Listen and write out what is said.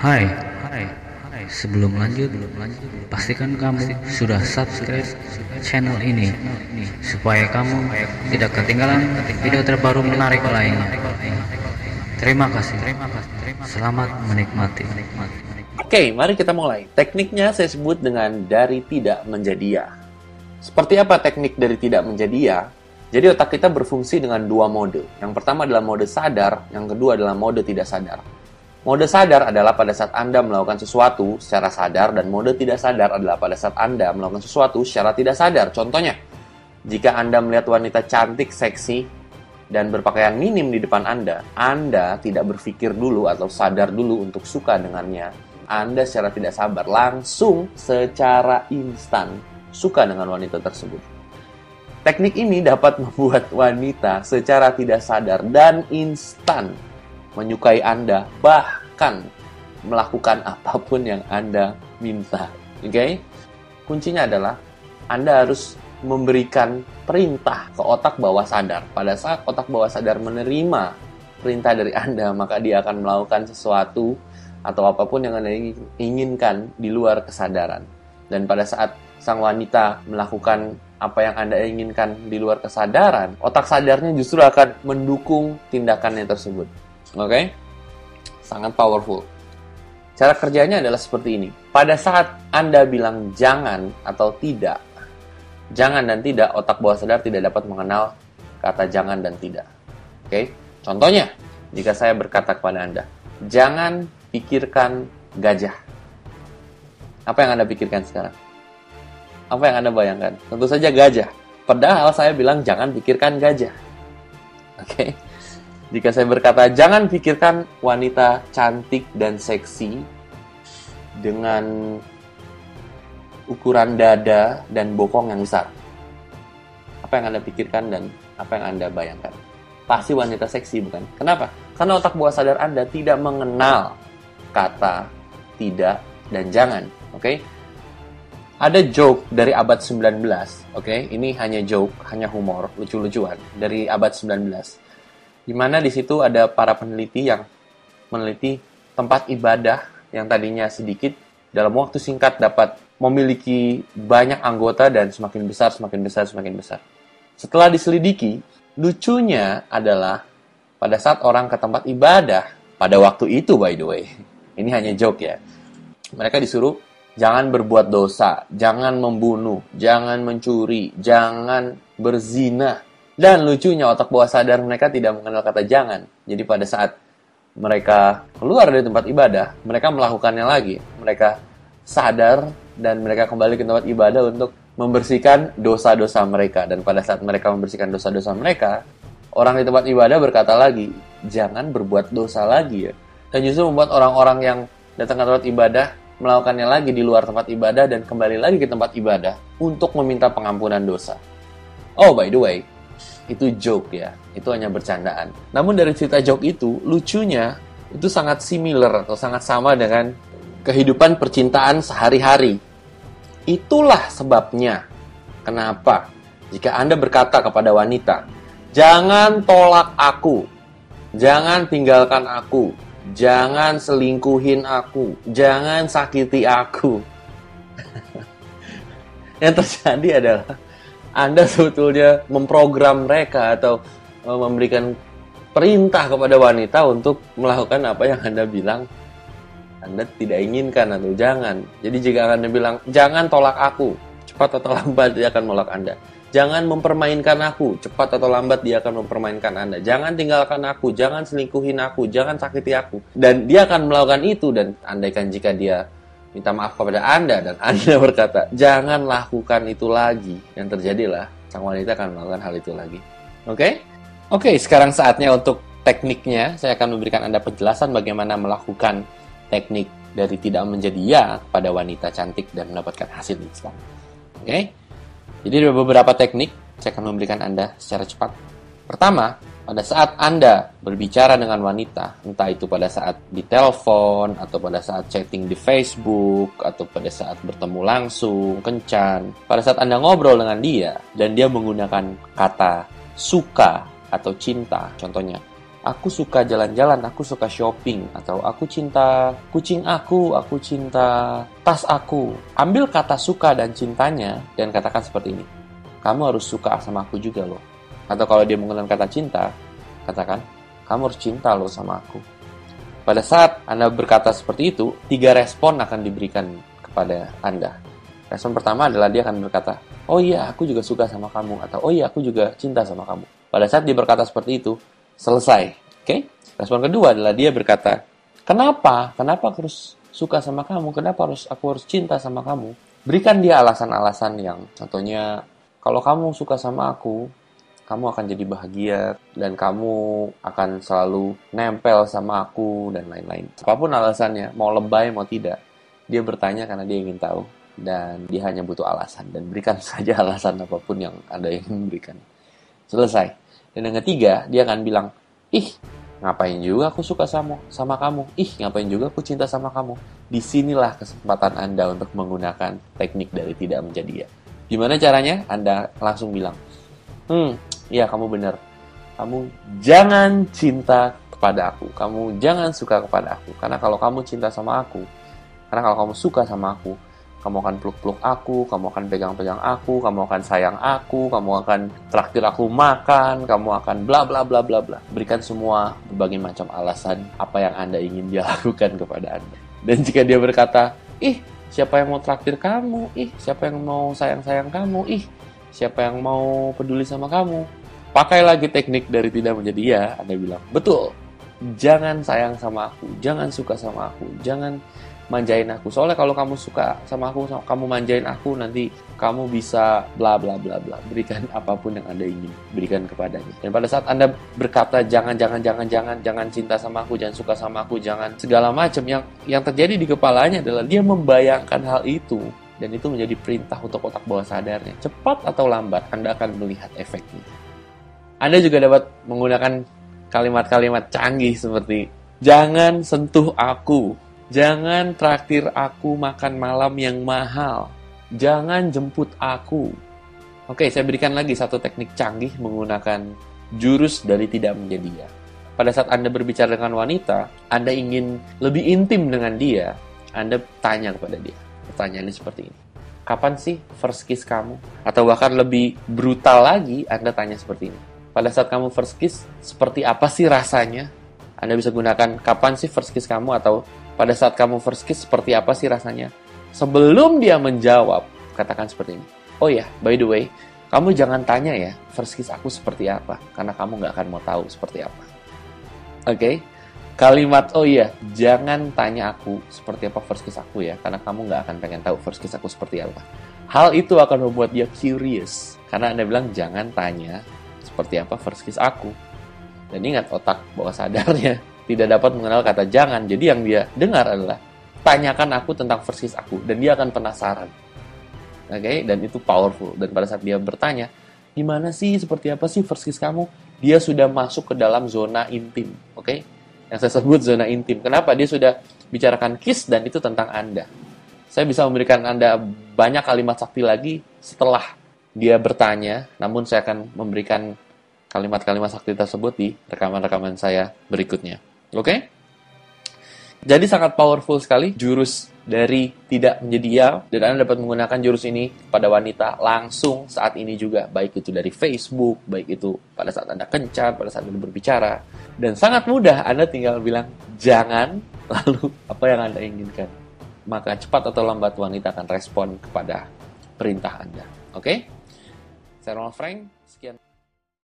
Hai, sebelum lanjut, pastikan kamu sudah subscribe channel ini supaya kamu tidak ketinggalan video terbaru menarik lainnya. Terima kasih. Selamat menikmati. Oke, mari kita mulai. Tekniknya saya sebut dengan dari tidak menjadi ya. Seperti apa teknik dari tidak menjadi ya? Jadi otak kita berfungsi dengan dua mode. Yang pertama adalah mode sadar, yang kedua adalah mode tidak sadar. Mode sadar adalah pada saat Anda melakukan sesuatu secara sadar, dan mode tidak sadar adalah pada saat Anda melakukan sesuatu secara tidak sadar. Contohnya, jika Anda melihat wanita cantik, seksi, dan berpakaian minim di depan Anda tidak berpikir dulu atau sadar dulu untuk suka dengannya. Anda secara tidak sabar, langsung secara instan suka dengan wanita tersebut. Teknik ini dapat membuat wanita secara tidak sadar dan instan menyukai Anda, bahkan melakukan apapun yang Anda minta. Oke? Kuncinya adalah Anda harus memberikan perintah ke otak bawah sadar. Pada saat otak bawah sadar menerima perintah dari Anda, maka dia akan melakukan sesuatu atau apapun yang Anda inginkan di luar kesadaran. Dan pada saat sang wanita melakukan apa yang Anda inginkan di luar kesadaran, otak sadarnya justru akan mendukung tindakannya tersebut. Oke? Sangat powerful. Cara kerjanya adalah seperti ini. Pada saat Anda bilang jangan atau tidak, jangan dan tidak, otak bawah sadar tidak dapat mengenal kata jangan dan tidak. Oke? Contohnya, jika saya berkata kepada Anda, jangan pikirkan gajah. Apa yang Anda pikirkan sekarang? Apa yang Anda bayangkan? Tentu saja gajah. Padahal saya bilang jangan pikirkan gajah. Oke? Jika saya berkata jangan pikirkan wanita cantik dan seksi dengan ukuran dada dan bokong yang besar. Apa yang Anda pikirkan dan apa yang Anda bayangkan? Pasti wanita seksi, bukan? Kenapa? Karena otak bawah sadar Anda tidak mengenal kata tidak dan jangan. Oke? Ada joke dari abad 19, oke? Ini hanya joke, hanya humor, lucu-lucuan dari abad 19. Di mana di situ ada para peneliti yang meneliti tempat ibadah yang tadinya sedikit, dalam waktu singkat dapat memiliki banyak anggota dan semakin besar. Setelah diselidiki, lucunya adalah pada saat orang ke tempat ibadah, pada waktu itu by the way, ini hanya joke ya, mereka disuruh jangan berbuat dosa, jangan membunuh, jangan mencuri, jangan berzina. Dan lucunya otak bawah sadar mereka tidak mengenal kata jangan. Jadi pada saat mereka keluar dari tempat ibadah, mereka melakukannya lagi. Mereka sadar dan mereka kembali ke tempat ibadah untuk membersihkan dosa-dosa mereka. Dan pada saat mereka membersihkan dosa-dosa mereka, orang di tempat ibadah berkata lagi, jangan berbuat dosa lagi ya. Dan justru membuat orang-orang yang datang ke tempat ibadah melakukannya lagi di luar tempat ibadah dan kembali lagi ke tempat ibadah untuk meminta pengampunan dosa. Oh, by the way, itu joke ya, itu hanya bercandaan. Namun dari cerita joke itu, lucunya itu sangat similar atau sangat sama dengan kehidupan percintaan sehari-hari. Itulah sebabnya kenapa jika Anda berkata kepada wanita, jangan tolak aku, jangan tinggalkan aku, jangan selingkuhin aku, jangan sakiti aku. Yang terjadi adalah Anda sebetulnya memprogram mereka atau memberikan perintah kepada wanita untuk melakukan apa yang Anda bilang Anda tidak inginkan atau jangan. Jadi jika Anda bilang, jangan tolak aku, cepat atau lambat dia akan menolak Anda. Jangan mempermainkan aku, cepat atau lambat dia akan mempermainkan Anda. Jangan tinggalkan aku, jangan selingkuhin aku, jangan sakiti aku. Dan dia akan melakukan itu, dan andaikan jika dia minta maaf kepada Anda dan Anda berkata, jangan lakukan itu lagi. Yang terjadilah, sang wanita akan melakukan hal itu lagi. Oke? Oke, sekarang saatnya untuk tekniknya. Saya akan memberikan Anda penjelasan bagaimana melakukan teknik dari tidak menjadi ya pada wanita cantik dan mendapatkan hasil instan. Oke? Jadi ada beberapa teknik, saya akan memberikan Anda secara cepat. Pertama, pada saat Anda berbicara dengan wanita, entah itu pada saat di telepon, atau pada saat chatting di Facebook, atau pada saat bertemu langsung, kencan. Pada saat Anda ngobrol dengan dia, dan dia menggunakan kata suka atau cinta, contohnya, aku suka jalan-jalan, aku suka shopping, atau aku cinta kucing aku cinta tas aku. Ambil kata suka dan cintanya dan katakan seperti ini. Kamu harus suka sama aku juga loh. Atau kalau dia menggunakan kata cinta, katakan, kamu harus cinta loh sama aku. Pada saat Anda berkata seperti itu, 3 respon akan diberikan kepada Anda. Respon pertama adalah dia akan berkata, oh iya, aku juga suka sama kamu. Atau, oh iya, aku juga cinta sama kamu. Pada saat dia berkata seperti itu, selesai. Oke? Respon kedua adalah dia berkata, kenapa? Kenapa aku harus suka sama kamu? Kenapa aku harus cinta sama kamu? Berikan dia alasan-alasan yang contohnya, kalau kamu suka sama aku, kamu akan jadi bahagia dan kamu akan selalu nempel sama aku dan lain-lain. Apapun alasannya, mau lebay mau tidak, dia bertanya karena dia ingin tahu dan dia hanya butuh alasan dan berikan saja alasan apapun yang Anda ingin berikan. Selesai. Dan yang ketiga, dia akan bilang, ih, ngapain juga aku suka sama kamu? Ih, ngapain juga aku cinta sama kamu? Disinilah kesempatan Anda untuk menggunakan teknik dari tidak menjadi ya. Gimana caranya? Anda langsung bilang, iya kamu benar. Kamu jangan cinta kepada aku. Kamu jangan suka kepada aku. Karena kalau kamu cinta sama aku, karena kalau kamu suka sama aku, kamu akan peluk-peluk aku, kamu akan pegang-pegang aku, kamu akan sayang aku, kamu akan traktir aku makan, kamu akan bla bla bla bla bla. Berikan semua berbagai macam alasan apa yang Anda ingin dia lakukan kepada Anda. Dan jika dia berkata, ih, siapa yang mau traktir kamu? Ih, siapa yang mau sayang-sayang kamu? Ih, siapa yang mau peduli sama kamu? Pakai lagi teknik dari tidak menjadi ya. Anda bilang, betul. Jangan sayang sama aku, jangan suka sama aku, jangan manjain aku. Soalnya kalau kamu suka sama aku, kamu manjain aku, nanti kamu bisa bla bla bla bla. Berikan apapun yang Anda ingin berikan kepadanya. Dan pada saat Anda berkata jangan cinta sama aku, jangan suka sama aku, jangan segala macam, yang terjadi di kepalanya adalah dia membayangkan hal itu. Dan itu menjadi perintah untuk otak bawah sadarnya. Cepat atau lambat Anda akan melihat efeknya. Anda juga dapat menggunakan kalimat-kalimat canggih seperti jangan sentuh aku. Jangan traktir aku makan malam yang mahal. Jangan jemput aku. Oke, saya berikan lagi satu teknik canggih menggunakan jurus dari tidak menjadi ya. Pada saat Anda berbicara dengan wanita, Anda ingin lebih intim dengan dia, Anda tanya kepada dia. Pertanyaannya seperti ini. Kapan sih first kiss kamu? Atau bahkan lebih brutal lagi, Anda tanya seperti ini. Pada saat kamu first kiss, seperti apa sih rasanya? Anda bisa gunakan kapan sih first kiss kamu, atau pada saat kamu first kiss, seperti apa sih rasanya? Sebelum dia menjawab, katakan seperti ini. Oh ya, by the way, kamu jangan tanya ya, first kiss aku seperti apa. Karena kamu nggak akan mau tahu seperti apa. Oke? Kalimat, oh iya, jangan tanya aku seperti apa first kiss aku ya. Karena kamu nggak akan pengen tahu first kiss aku seperti apa. Hal itu akan membuat dia curious. Karena Anda bilang, jangan tanya seperti apa first kiss aku. Dan ingat, otak bawah sadarnya tidak dapat mengenal kata jangan. Jadi yang dia dengar adalah tanyakan aku tentang first kiss aku, dan dia akan penasaran. Oke, dan itu powerful. Dan pada saat dia bertanya, gimana sih, seperti apa sih first kiss kamu? Dia sudah masuk ke dalam zona intim. Oke, yang saya sebut zona intim. Kenapa? Dia sudah bicarakan kiss dan itu tentang Anda. Saya bisa memberikan Anda banyak kalimat sakti lagi setelah dia bertanya, namun saya akan memberikan kalimat-kalimat sakti tersebut di rekaman-rekaman saya berikutnya. Oke? Jadi sangat powerful sekali jurus dari tidak menjadi ya, dan Anda dapat menggunakan jurus ini pada wanita langsung saat ini juga, baik itu dari Facebook, baik itu pada saat Anda kencan, pada saat Anda berbicara, dan sangat mudah. Anda tinggal bilang jangan, lalu apa yang Anda inginkan, maka cepat atau lambat wanita akan respon kepada perintah Anda. Oke? Saya Ronald Frank, sekian.